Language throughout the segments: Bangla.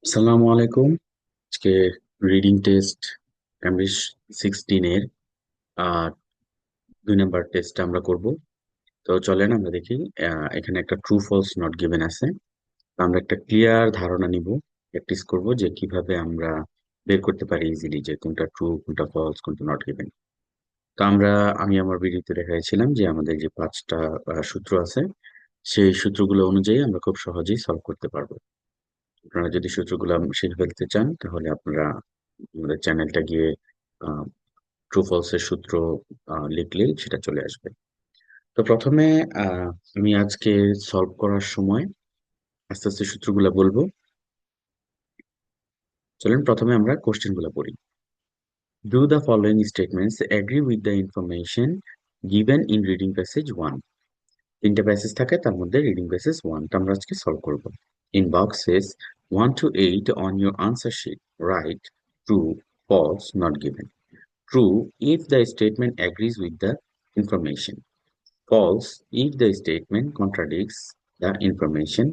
আসসালামু আলাইকুম। আজকে রিডিং টেস্ট ক্যামব্রিজ 16 এর আহ 2 নম্বর টেস্ট আমরা করব। তো চলেন আমরা দেখি। এখানে একটা ট্রু ফলস নট গিভেন আছে। তো আমরা একটা ক্লিয়ার ধারণা নিব, প্র্যাকটিস করব যে কিভাবে আমরা বের করতে পারি ইজিলি যে কোনটা ট্রু, কোনটা ফলস, কোনটা নট গিভেন। তো আমি আমার ভিডিওতে দেখাইছিলাম যে আমাদের যে 5টা সূত্র আছে, সেই সূত্রগুলো অনুযায়ী আমরা খুব সহজেই সলভ করতে পারবো। আপনারা যদি সূত্রগুলো শিখে ফেলতে চান তাহলে আপনারা আমাদের চ্যানেলটা গিয়ে ট্রু ফলস এর সূত্র লিখলেই সেটা চলে আসবে। তো প্রথমে আহ, আমি আজকে সলভ করার সময় আস্তে আস্তে সূত্রগুলো বলবো। চলেন প্রথমে আমরা কোশ্চেন গুলো পড়ি। Do the following statements agree with the information given in reading passage 1। তিনটা প্যাসেজ থাকে, তার মধ্যে রিডিং প্যাসেজ 1টা আমরা আজকে সলভ করব। In boxes 1 to 8 on your answer sheet, write true, false, not given. True if the statement agrees with the information. False if the statement contradicts the information.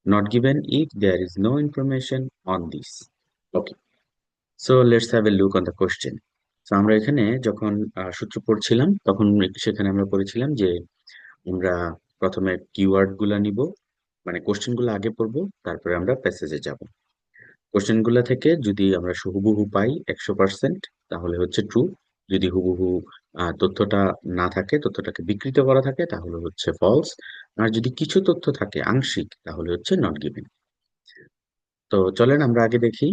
Not given if there is no information on this. Okay, so let's have a look on the question. So আমরা এখানে যখন সূত্র পড়ছিলাম তখন সেখানে আমরা পড়েছিলাম যে আমরা প্রথমে কিওয়ার্ড গুলা নিব, মানে কোশ্চেন গুলো আগে পড়বো, তারপরে আমরা প্যাসেজে যাব। কোশ্চেন গুলা থেকে যদি আমরা হুবহু পাই 100%, তাহলে হচ্ছে ট্রু। যদি হুবহু তথ্যটা না থাকে, তথ্যটাকে বিকৃত করা থাকে, তাহলে হচ্ছে ফলস। আর যদি কিছু তথ্য থাকে আংশিক, তাহলে হচ্ছে নট গিভেন। তো চলেন আমরা আগে দেখি।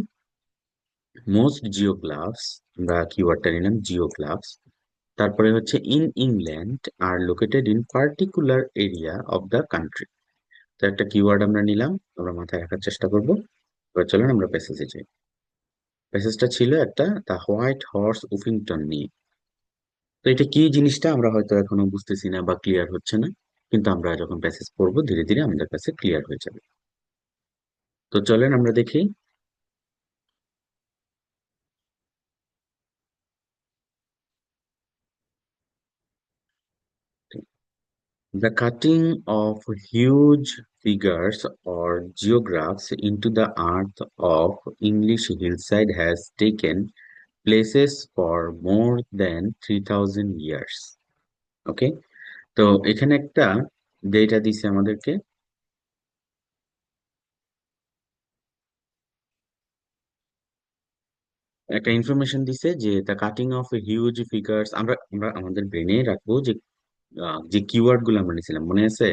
মোস্ট জিওগ্রাফস, আমরা কিওয়ার্ডটা নিলাম জিওগ্রাফস। তারপরে হচ্ছে in England are located in particular area of the country. তো একটা কিওয়ার্ড আমরা নিলাম, আমরা মাথায় রাখার চেষ্টা করব। এবার চলেন আমরা প্যাসেজে যাই। প্যাসেজটা ছিল একটা দ্য হোয়াইট হর্স উফিংটন নিয়ে। তো এটা কি জিনিসটা আমরা হয়তো এখনো বুঝতেছি না বা ক্লিয়ার হচ্ছে না, কিন্তু আমরা যখন প্যাসেজ পড়বো ধীরে ধীরে আমাদের কাছে ক্লিয়ার হয়ে যাবে। তো চলেন আমরা দেখি। The cutting of huge figures or geographs into the earth of English hillside has taken places for more than 3000 years. ওকে, তো এখানে একটা ডেটা দিছে আমাদেরকে। একটা ইনফরমেশন দিছে যে the cutting of huge figures. আমরা আমরা আমাদের ব্রেনে রাখবো যে যে কিওয়ার্ড গুলো আমরা নিয়েছিলাম মনে আছে,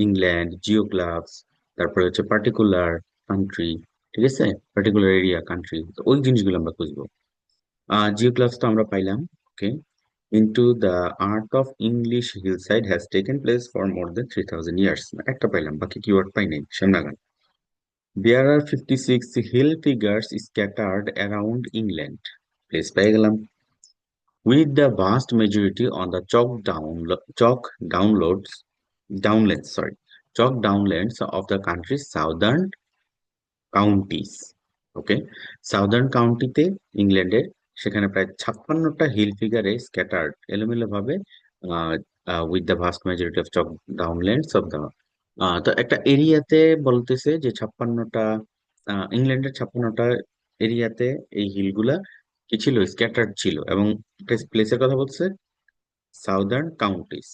ইংল্যান্ড, জিওগ্রাফস, তারপরে হচ্ছে পার্টিকুলার কান্ট্রি, ঠিক আছে, পার্টিকুলার এরিয়া কান্ট্রি, তো ওই জিনিসগুলো আমরা খুঁজবো। জিওগ্রাফস তো আমরা পাইলাম। Okay, into the art of English hillside has taken place for more then 3000 years, একটা পাইলাম, বাকি কিওয়ার্ড পাই নাই সামনে। There are 56 hill figures scattered around England. Place পেয়ে গেলাম। With the vast majority on the chalk downlands of the country's southern counties. Okay, southern কাউন্টিতে ইংল্যান্ডের, সেখানে প্রায় 56টা হিল ফিগারে স্ক্যাটার্ড এলোমেলো ভাবে, with the vast majority of chalk downlands of the. তো একটা এরিয়াতে বলতেছে যে 56টা, ইংল্যান্ডের 56টা এরিয়াতে এই হিলগুলা কি ছিল, স্ক্যাটার্ড ছিল, এবং প্লেসের কথা বলছে সাউদার্ন কাউন্টিস।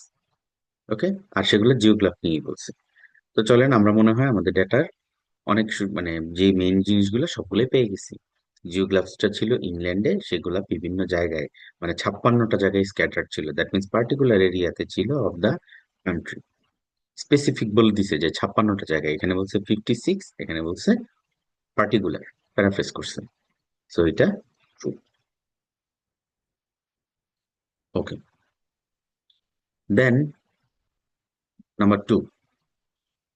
ওকে, আর সেগুলো জিওগ্রাফি নিয়ে বলছে। তো চলেন আমরা মনে হয় আমাদের ডেটার অনেক মানে যে মেইন জিনিসগুলো সবগুলোই পেয়ে গেছি। জিওগ্রাফিটা ছিল ইংল্যান্ডে, সেগুলা বিভিন্ন জায়গায়, মানে 56টা জায়গায় স্ক্যাটার্ড ছিল, দ্যাট মিনস পার্টিকুলার এরিয়াতে ছিল অফ দা কান্ট্রি। স্পেসিফিক বলে দিছে যে 56টা জায়গায়, এখানে বলছে 56, এখানে বলছে পার্টিকুলার, প্যারাফ্রেজ করছে। সো এটা true. Okay, then number 2,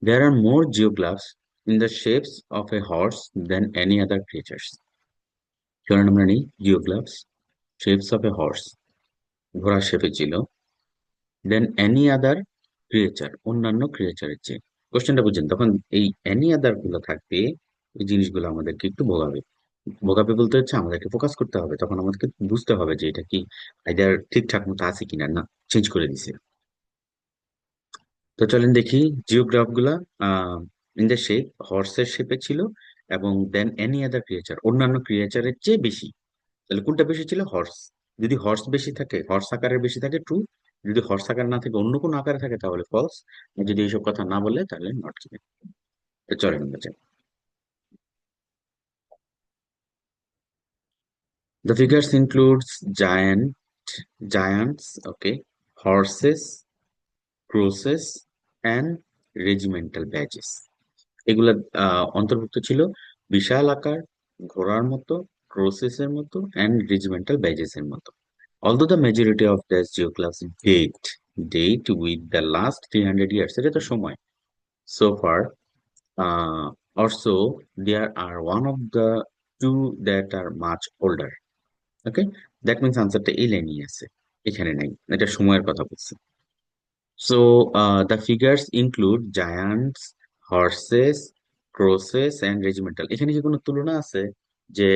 there are more geoglyphs in the shapes of a horse than any other creatures. চলেন আমরা নেই জিওগ্রাফস শেপস অফ এ হর্স, ঘোড়ার শেপে ছিল, দেন এনি আদার ক্রিয়েচার, অন্যান্য ক্রিয়েচারের চেয়ে। কোশ্চেনটা বুঝছেন? তখন এই এনি আদার গুলো থাকবে, এই জিনিসগুলো আমাদেরকে একটু ভোগাবে। ভোগাবে বলতে হচ্ছে আমাদেরকে ফোকাস করতে হবে, তখন আমাদেরকে বুঝতে হবে যে এটা কি আইদার ঠিকঠাক মতো আছে কিনা, না চেঞ্জ করে দিছে। তো চলেন দেখি জিওগ্রাফ গুলা। ইন দ্য শেপ, হর্সের শেপে ছিল, এবং দেন এনি আদার ক্রিয়েচার, অন্যান্য ক্রিয়েচারের চেয়ে বেশি। তাহলে কোনটা বেশি ছিল? হর্স। যদি হর্স বেশি থাকে, হর্স আকারের বেশি থাকে, ট্রু। যদি হর্স আকার না থাকে, অন্য কোনো আকারে থাকে, তাহলে ফলস। আর যদি এইসব কথা না বলে, তাহলে নট গিভেন। চলেন আমরা যাই। The figures includes giants, okay, horses, crosses, and regimental badges. এগুলা অন্তর্ভুক্ত ছিল বিশাল আকার, ঘোড়ার মতো, ক্রোসেসের মতো, and regimental badges এর মতো। Although the majority of the geoclass date with the last 300 years, এটা তো সময়। So far, also there are one of the two that are much older. Okay, that means আনসারটা এই লাইনেই আছে, এখানে নাই, এটা সময়ের কথা বলছে। So the figures include giants, horses, crosses and regimental. এখানে কি কোনো তুলনা আছে যে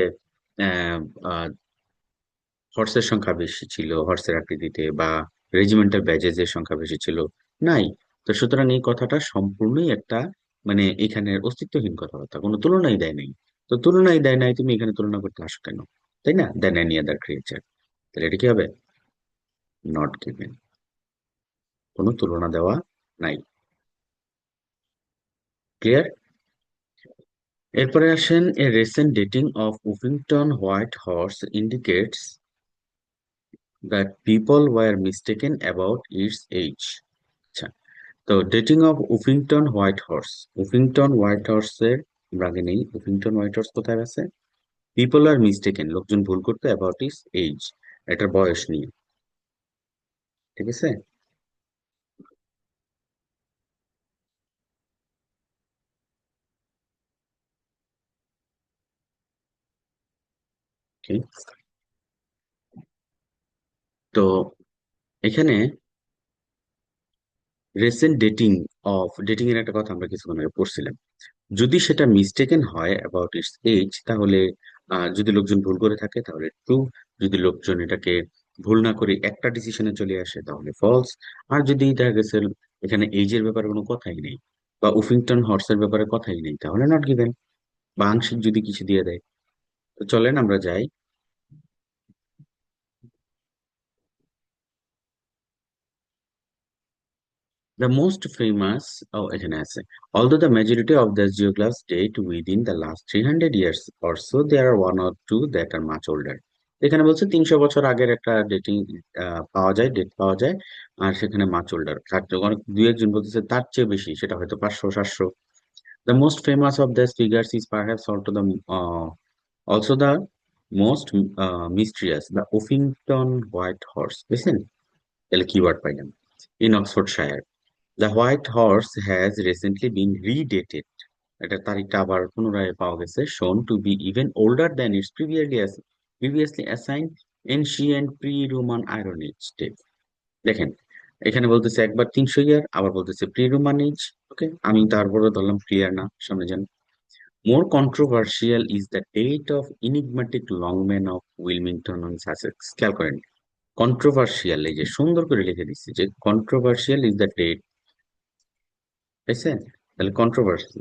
হর্সের সংখ্যা বেশি ছিল হর্সের আকৃতিতে, বা রেজিমেন্টাল ব্যাজেস এর সংখ্যা বেশি ছিল? নাই। তো সুতরাং এই কথাটা সম্পূর্ণই একটা, মানে এখানের অস্তিত্বহীন কথাবার্তা, কোনো তুলনাই দেয় নাই। তো তুলনাই দেয় নাই, তুমি এখানে তুলনা করতে আসো কেন? তাই না? দেন এনি আদার ক্রিয়েচার, তাহলে এটা কি হবে? Not given. কোনো তুলনা দেওয়া নাই। ক্লিয়ার? এরপরে আসেন, a recent dating of Uffington white horse indicates that people were mistaken about its age. আচ্ছা, তো dating of Uffington white horse, Uffington white হর্সের আমরা আগে নেই, উফিংটন হোয়াইট হর্স কোথায় আছে? পিপল আর মিস্টেকেন, লোকজন ভুল করতো, অ্যাবাউট ইটস এজ, এটার বয়স নিয়ে। ঠিক আছে। Okay, তো এখানে রিসেন্ট ডেটিং এর একটা কথা আমরা কিছুক্ষণ আগে পড়ছিলাম। যদি সেটা মিস্টেকেন হয় অ্যাবাউট ইটস এজ, তাহলে যদি লোকজন ভুল করে থাকে তাহলে ট্রু। যদি লোকজন এটাকে ভুল না করে একটা ডিসিশনে চলে আসে তাহলে ফলস। আর যদি দেখা গেছে এখানে এজের ব্যাপারে কোনো কথাই নেই, বা উফিংটন হর্সের ব্যাপারে কথাই নেই, তাহলে নট গিভেন। বা আংশিক যদি কিছু দিয়ে দেয়। তো চলেন আমরা যাই। The most famous, oh, এখানে আছে. Although the majority of the geoglyphs date within the last 300 years or so, there are one or two that are much older. এখানে বলছে 300 বছর আগের একটা ডেটিং পাওয়া যায়, ডেট পাওয়া যায়। আর সেখানে মাচ ওল্ডার, অনেক দুই একজন বলতেছে তার চেয়ে বেশি, সেটা হয়তো 500 700। The most famous of these figures is perhaps also the most mysterious, the Uffington White Horse. বুঝছেন? তাহলে কিওয়ার্ড পাইলাম। In Oxfordshire, the white horse has recently been redated. এটা তারিখটা আবার পুনরায় পাওয়া গেছে। Shown to be even older than its previously assigned ancient pre Roman iron age date. দেখেন, এখানে বলতেছে একবার 300 ইয়ার, আবার বলতেছে প্রি রোমান এজ। ওকে, আমি তারপরে ধরলাম ক্লিয়ার না, সামনে যান। More controversial is the date of enigmatic Long Man of Wilmington on Sussex. খেয়াল করেন, কন্ট্রোভার্সিয়াল, এই যে সুন্দর করে লিখে দিচ্ছে যে কন্ট্রোভার্সিয়াল ইজ দ্য ডেট, তাইছে? তাহলে কন্ট্রোভার্সি,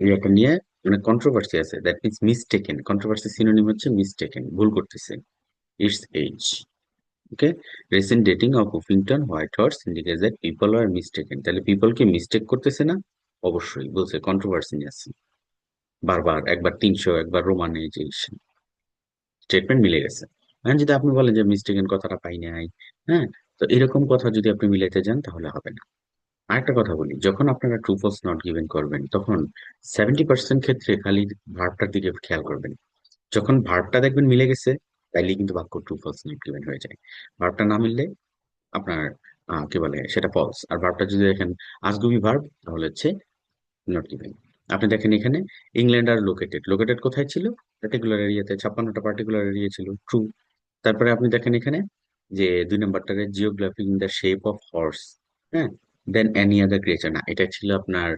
ইয়েটা নিয়ে মানে কন্ট্রোভার্সি আছে, that means mistaken. Controversy synonym হচ্ছে মিস্টেকেন, ভুল করতেছে। It's age. Okay, recent dating of Uffington white horse indicates that people are mistaken. তাহলে পিপল কি মিস্টেক করতেছে না? অবশ্যই বলছে, কন্ট্রোভার্সি নিয়ে আছে। বারবার, একবার 300, একবার রোমান এজ, স্টেটমেন্ট মিলে গেছে। এখন যদি আপনি বলেন যে মিস্টেকেন কথাটা পাই নাই, হ্যাঁ, তো এরকম কথা যদি আপনি মিলাইতে যান তাহলে হবে না। আরেকটা কথা বলি, যখন আপনারা ট্রু ফলস নট গিভেন করবেন, তখন 70% ক্ষেত্রে খালি ভার্বটার দিকে খেয়াল করবেন। যখন ভার্বটা দেখবেন মিলে গেছে, তাইলে কিন্তু বাক্য ট্রু ফলস নট গিভেন হয়ে যায়। ভার্বটা না মিললে আপনার কি বলে সেটা ফলস। আর ভার্বটা যদি দেখেন আজগুবি ভার্ব, তাহলে হচ্ছে নট গিভেন। আপনি দেখেন এখানে ইংল্যান্ড আর লোকেটেড, লোকেটেড কোথায় ছিল? পার্টিকুলার এরিয়াতে, 56টা পার্টিকুলার এরিয়া ছিল, ট্রু। তারপরে আপনি দেখেন এখানে যে 2 নম্বরটারে geography in the shape of horse, হ্যাঁ, দেন এনি আদার ক্রিয়েচার, না, এটা ছিল আপনার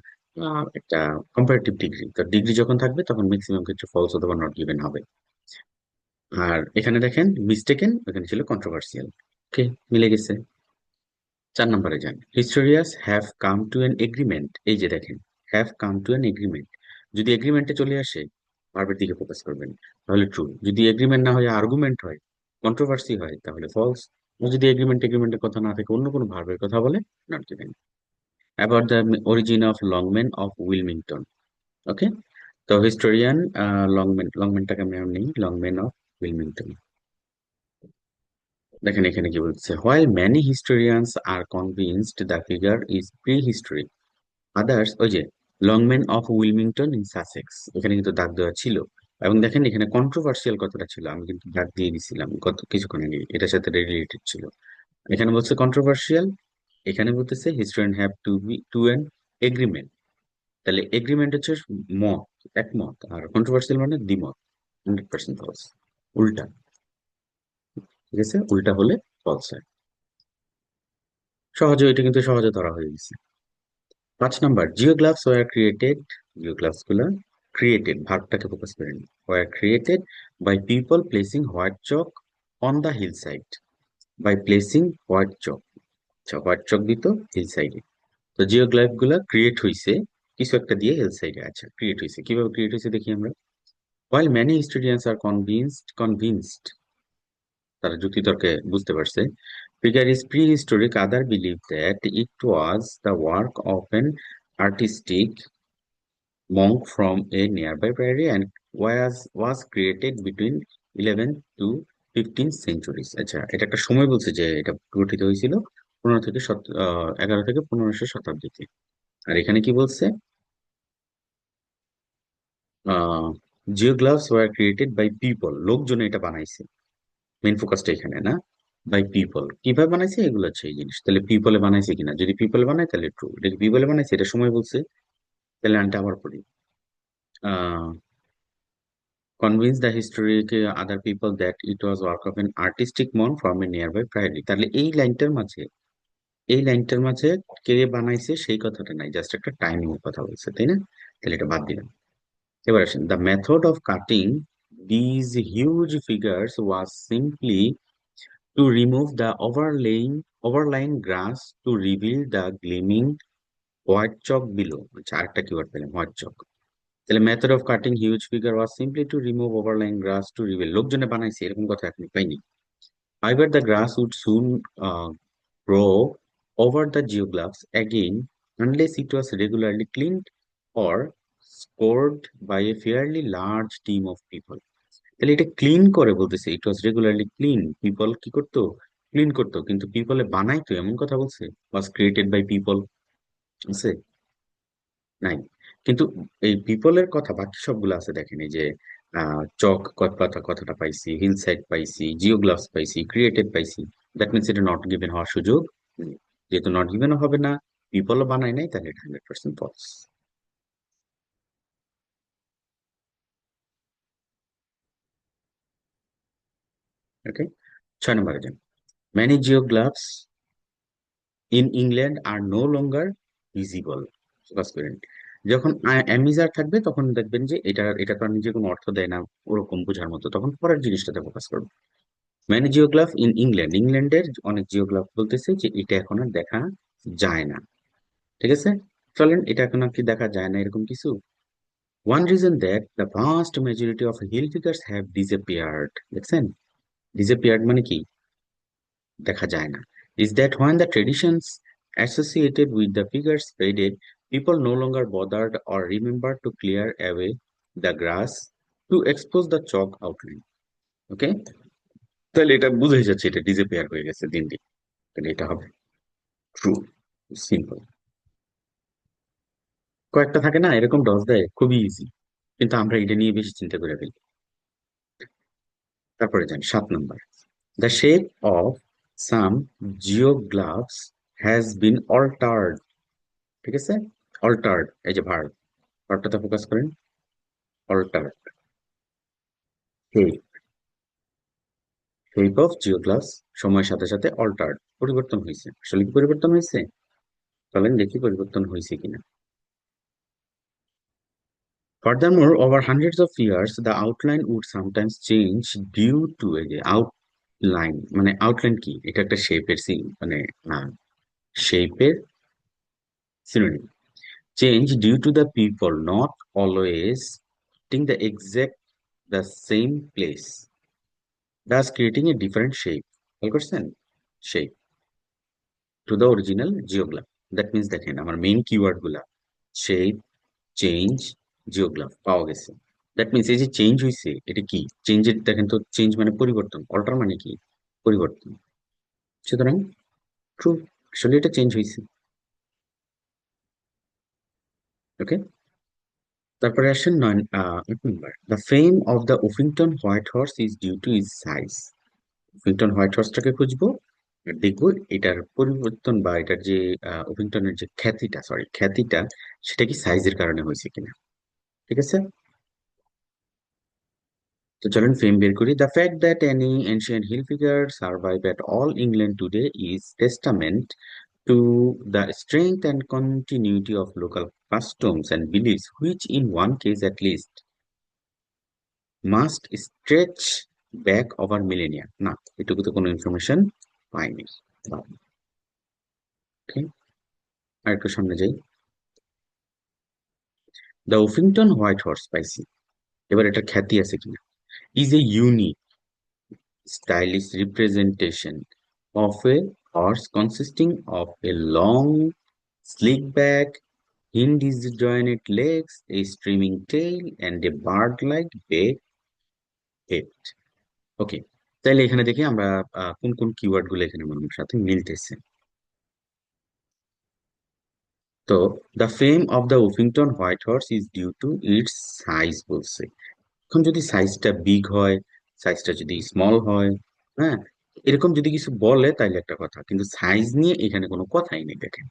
একটা কম্পারেটিভ ডিগ্রি। তো ডিগ্রি যখন থাকবে তখন ম্যাক্সিমাম ক্ষেত্রে ফলস অথবা নট গিভেন হবে। আর এখানে দেখেন মিস্টেকেন, এখানে ছিল কন্ট্রোভার্সিয়াল। ওকে, মিলে গেছে। 4 নম্বরে যান। Historians have come to an agreement, এই যে দেখেন, have come to an agreement যদি এগ্রিমেন্টে চলে আসে ভার্বের দিকে ফোকাস করবেন, তাহলে ট্রু। যদি এগ্রিমেন্ট না হয় আর্গুমেন্ট হয়, কন্ট্রোভার্সি হয়, তাহলে ফলস। যদি এগ্রিমেন্টের কথা না থাকে অন্য কোনো ভার্বের কথা বলে, not given. About the origin of Long Man of Wilmington. Okay, তো হিস্টোরিয়ান লংম্যানটাকে আমি আর নেই, লংম্যান অফ উইলমিংটন। দেখেন এখানে কি বলছে, while many historians are convinced the figure is prehistoric, others, ওই যে long man of Wilmington in Sussex, এখানে কিন্তু দাগ দেওয়া ছিল। এবং দেখেন এখানে কন্ট্রোভার্সিয়াল কথাটা ছিল, আমি কিন্তু দাগ দিয়ে দিছিলাম গত কিছুক্ষণ আগে, এটার সাথে রিলেটেড ছিল। এখানে বলছে কন্ট্রোভার্সিয়াল, এখানে বলতেছে historian have to an agreement. তাহলে এগ্রিমেন্ট হচ্ছে মত, একমত, আর কন্ট্রোভার্সিয়াল মানে দ্বিমত। 100% ফলস, উল্টা। ঠিক আছে, উল্টা হলে ফলস হয়। সহজে, এটা কিন্তু সহজে ধরা হয়ে গেছে। 5 নাম্বার, জিওগ্লাভস ওয়ার ক্রিয়েটেড, জিওগ্লাভস গুলা ক্রিয়েটেড, ভার্বটাকে ফোকাস করেন, were created by people placing white chalk on the hill side, by placing white chalk. আচ্ছা, হোয়াইট চক দিত হিল সাইডে। তো জিওগ্লাইফ গুলা ক্রিয়েট হইছে কিছু একটা দিয়ে হিল সাইডে। আচ্ছা, ক্রিয়েট হইছে কিভাবে, ক্রিয়েট হইছে দেখি আমরা। While many historians are convinced, তারা যুক্তি তর্কে বুঝতে পারছে, figure is prehistoric, other believe that it was the work of an artistic monk from a nearby prairie and was created between 11th to 15th centuries. আচ্ছা, এটা একটা সময় বলছে যে এটা গঠিত হয়েছিল 11 থেকে 1500 শতাব্দীতে। আর এখানে কি বলছে, জিওগ্লাভস ওয়ার ক্রিয়েটেড বাই পিপল, লোকজন এটা বানাইছে, মেইন ফোকাসটা এখানে না, বাই পিপল। কিভাবে বানাইছে এগুলো হচ্ছে এই জিনিস। তাহলে পিপলে বানাইছে কিনা, যদি পিপলে বানায় তাহলে ট্রু, এটা পিপলে বানাইছে, এটা সময় বলছে, তাহলে আনটা আবার পড়ি। Convince the historic other people that it was work of N artistic মন ফ্রম এ নিয়ার বাই প্রাইরি। তাহলে এই লাইনটার মাঝে কে বানাইছে সেই কথাটা নাই, জাস্ট একটা টাইমিং এর কথা বলছে, তাই না? তাহলে এটা বাদ দিলাম। এবার আসেন, the method of cutting these huge figures was simply to remove the overlying grass to reveal the gleaming white chalk below. আচ্ছা, আরেকটা কিওয়ার্ড পেলাম, হোয়াইট চক। তাহলে method of cutting huge figure was simply to remove overlaying grass to reveal, লোকজনে বানাইছে এরকম কথা এখনো পাইনি। However, the grass would soon grow over the geoglyphs again unless it was regularly cleaned or scored by a fairly large team of people. তাহলে এটা ক্লিন করে বলতেছে, ইট ওয়াজ রেগুলারলি ক্লিন, পিপল কি করতো, ক্লিন করতো, কিন্তু পিপলে বানাইতো এমন কথা বলছে? ওয়াজ ক্রিয়েটেড বাই পিপল আছে? নাই। কিন্তু এই পিপলের কথা বাকি সবগুলো আছে, দেখেন এই যে চক কথাটা পাইছি, হিল সাইড পাইছি, জিওগ্লাভস পাইছি, ক্রিয়েটেড পাইছি, দ্যাট মিনস এটা নট গিভেন হওয়ার সুযোগ নেই। যেহেতু নট গিভেন হবে না, পিপলও বানায় নাই, তাহলে এটা 100% ফলস। ওকে, 6 নম্বরে যান। Many geoglyphs in England are no longer visible. Focus করেন, যখন অ্যামিজার থাকবে তখন দেখবেন যে এটা তো আর নিজে কোনো অর্থ দেয় না, ওরকম বোঝার মতো, তখন পরের জিনিসটাতে ফোকাস করবে। ম্যানি জিওগ্রাফ ইন ইংল্যান্ড, ইংল্যান্ডের অনেক জিওগ্রাফ বলতেছে যে এটা এখন আর দেখা যায় না। ঠিক আছে, চলেন, এটা এখন আর কি দেখা যায় না এরকম কিছু। One reason that the vast majority of hill figures have disappeared, দেখছেন, ডিসঅ্যাপিয়ার্ড মানে কি, দেখা যায় না। Is that when the traditions associated with the figures faded, people no longer bothered or remembered to clear away the grass to expose the chalk outline. ওকে, তাহলে এটা বুঝে যাচ্ছে এটা ডিসঅ্যাপিয়ার হয়ে গেছে দিন দিন। তাহলে এটা হবে ট্রু, সিম্পল। কয়েকটা থাকে না এরকম ডস দেয়, খুবই ইজি, কিন্তু আমরা এটা নিয়ে বেশি চিন্তা করে ফেলি। তারপরে যান 7 নম্বর, the shape of some geoglyphs has been altered. ঠিক আছে, অল্টার্ড, এই যে ভার্বটাতে ফোকাস করেন, অল্টার্ড, শেপ অফ জিওগ্লাভস সময়ের সাথে সাথে অল্টার্ড, পরিবর্তন হয়েছে। আসলে কি পরিবর্তন হয়েছে, চলেন দেখি পরিবর্তন হয়েছে কিনা। Furthermore, over hundreds of years, the outline would sometimes change due to a যে আউটলাইন, মানে আউটলাইন কি, এটা একটা শেপের মানে শেপের synonym. Change due to the people not always hitting the exact the same place, thus creating a different shape. খেয়াল করছেন? Shape to the original geograph. That means দেখেন আমার মেইন কিওয়ার্ড গুলা shape, change, geograph পাওয়া গেছে। দ্যাট মিনস এই যে চেঞ্জ হইছে এটা কি? চেঞ্জের দেখেন তো চেঞ্জ মানে পরিবর্তন। অল্টার মানে কি? পরিবর্তন। সুতরাং ট্রু আসলে এটা চেঞ্জ হইছে। ওকে? তারপরে আসেন ৮ নাম্বার। The fame of the Uffington white horse is due to its size. Uffington white হর্সটাকে খুঁজবো আর দেখবো এটার পরিবর্তন বা এটার যে উফিংটনের যে খ্যাতিটা সেটা কি সাইজের কারণে হয়েছে কিনা। ঠিক আছে? তো চলেন ফেম বের করি। The fact that any ancient hill figure survive at all England today is testament to the strength and continuity of local customs and beliefs, which in one case at least must stretch back over millennia. না, এটুকু তো কোনো ইনফরমেশন পাইনি। ওকে, আর একটু সামনে যাই। দ্য উফিংটন হোয়াইট হর্স পাইছি, এবার এটার খ্যাতি আছে কিনা। Is a unique stylish representation of a horse consisting of a long, sleek back, hind disjointed legs, a streaming tail, and a bird-like beak head. ওকে, তাহলে এখানে দেখি আমরা কোন কোন কিওয়ার্ড গুলো এখানে আমার সাথে মিলতেছে। তো the fame of the Uffington white horse is due to its size বলছে। এখন যদি সাইজটা বিগ হয়, সাইজটা যদি স্মল হয়, হ্যাঁ, এরকম যদি কিছু বলে তাইলে একটা কথা, কিন্তু সাইজ নিয়ে এখানে কোনো কথাই নেই। দেখেন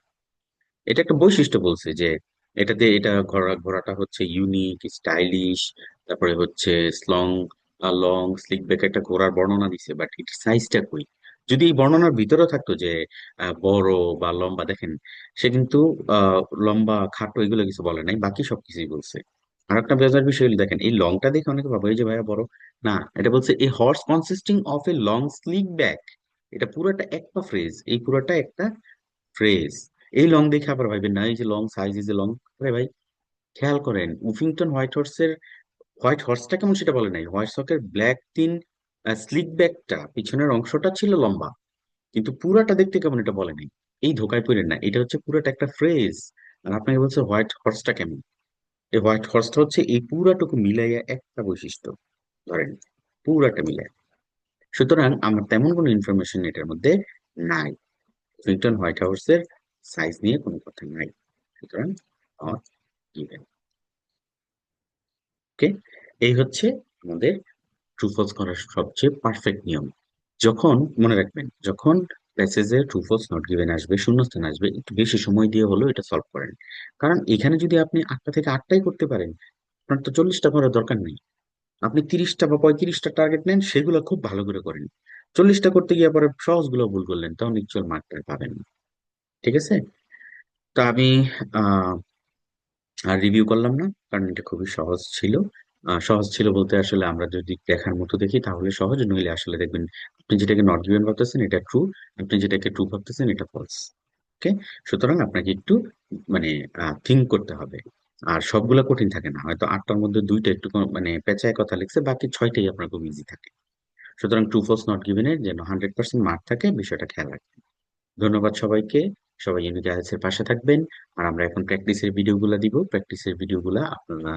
এটা একটা বৈশিষ্ট্য বলছে যে এটাতে এটা ঘোড়াটা হচ্ছে ইউনিক স্টাইলিশ, তারপরে হচ্ছে স্লং লং স্লিক ব্যাক একটা ঘোড়ার বর্ণনা দিছে, বাট এটার সাইজটা কই। যদি এই বর্ণনার ভিতরে থাকতো যে বড় বা লম্বা, দেখেন সে কিন্তু লম্বা খাটো এগুলো কিছু বলে নাই, বাকি সবকিছুই বলছে। আর একটা বেজার বিষয় হলো দেখেন এই লংটা দেখে অনেকে ভাবে এই যে ভাইয়া বড়, না এটা বলছে এ horse consisting of a long slick back. এটা পুরোটা একটা ফ্রেজ, এই পুরোটা একটা ফ্রেজ। এই লং দেখে আবার ভাইবেন না এই যে long size is a long. আরে ভাই খেয়াল করেন উফিংটন হোয়াইট হর্সটা কেমন সেটা বলে নাই। হোয়াইট সকের ব্ল্যাক তিন স্লিক ব্যাকটা পিছনের অংশটা ছিল লম্বা, কিন্তু পুরাটা দেখতে কেমন এটা বলে নাই। এই ধোকায় পড়েন না, এটা হচ্ছে পুরাটা একটা ফ্রেজ। আর আপনাকে বলছে হোয়াইট হর্সটা কেমন। এই হোয়াইট হর্সটা হচ্ছে এই পুরাটুকু মিলাইয়া একটা বৈশিষ্ট্য, ধরেন পুরাটা মিলায়। সুতরাং আমার তেমন কোনো ইনফরমেশন এটার মধ্যে নাই। উইংটন হোয়াইট হাউসের সাইজ নিয়ে কোনো কথা নাই, সুতরাং নট গিভেন। ওকে, এই হচ্ছে আমাদের ট্রু ফলস করার সবচেয়ে পারফেক্ট নিয়ম। যখন মনে রাখবেন, যখন প্যাসেজে ট্রু ফলস নট গিভেন আসবে, শূন্যস্থান আসবে, একটু বেশি সময় দিয়ে হলেও এটা সলভ করেন। কারণ এখানে যদি আপনি 8টা থেকে 8টাই করতে পারেন, আপনার তো 40টা করার দরকার নেই। আপনি 30টা বা 35টা টার্গেট নেন, সেগুলো খুব ভালো করে করেন। 40টা করতে গিয়ে পরে সহজগুলো ভুল করলেন, তখন অ্যাকচুয়াল মার্কটা পাবেন না। ঠিক আছে? তো আমি আহ আর রিভিউ করলাম না, কারণ এটা খুবই সহজ ছিল। সহজ ছিল বলতে আসলে আমরা যদি দেখার মতো দেখি তাহলে সহজ, নইলে আসলে দেখবেন আপনি যেটাকে নট গিভেন ভাবতেছেন এটা ট্রু, আপনি যেটাকে ট্রু ভাবতেছেন এটা ফলস। ওকে, সুতরাং আপনাকে একটু মানে থিঙ্ক করতে হবে। আর সবগুলা কঠিন থাকে না, হয়তো 8টার মধ্যে 2টা একটু মানে পেঁচায় কথা লিখছে, বাকি 6টাই আপনার খুব ইজি থাকে। সুতরাং ট্রু ফলস নট গিভেনের যেন 100% মার্ক থাকে, বিষয়টা খেয়াল রাখবেন। ধন্যবাদ সবাইকে। সবাই ইউনিক আইএলটিএস এর পাশে থাকবেন। আর আমরা এখন প্র্যাকটিসের ভিডিওগুলো দিব। প্র্যাকটিসের ভিডিওগুলো আপনারা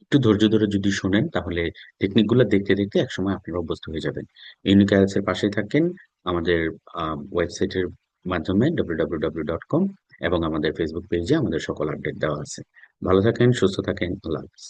একটু ধৈর্য ধরে যদি শোনেন তাহলে টেকনিকগুলো দেখতে দেখতে একসময় আপনারা অভ্যস্ত হয়ে যাবেন। ইউনিক আইএলটিএস এর পাশে থাকেন আমাদের ওয়েবসাইটের মাধ্যমে www.com, এবং আমাদের ফেসবুক পেজে আমাদের সকল আপডেট দেওয়া আছে। ভালো থাকেন, সুস্থ থাকেন, আল্লাহ হাফেজ।